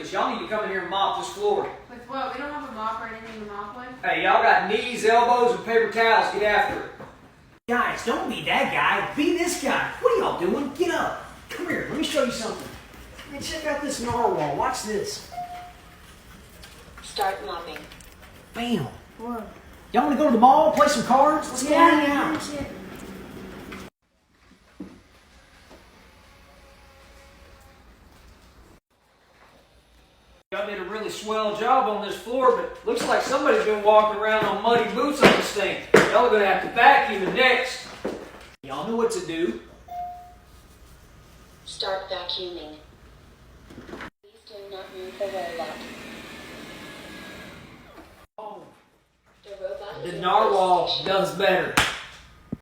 useless. Y'all need to come in here and mop this floor. With what? We don't have a mop or anything to mop with. Hey, y'all got knees, elbows, and paper towels. Get after it. Guys, don't be that guy. Be this guy. What are y'all doing? Get up. Come here. Let me show you something. Hey, check out this narwhal. Watch this. Start mopping. Bam. Whoa. Y'all want to go to the mall, play some cards? Let's go hang out. Y'all did a really swell job on this floor, but looks like somebody's been walking around on muddy boots on this thing. Y'all are going to have to vacuum it next. Y'all know what to do. Start vacuuming. Please do not move the robot. Oh, The robot is the in narwhal place. does better.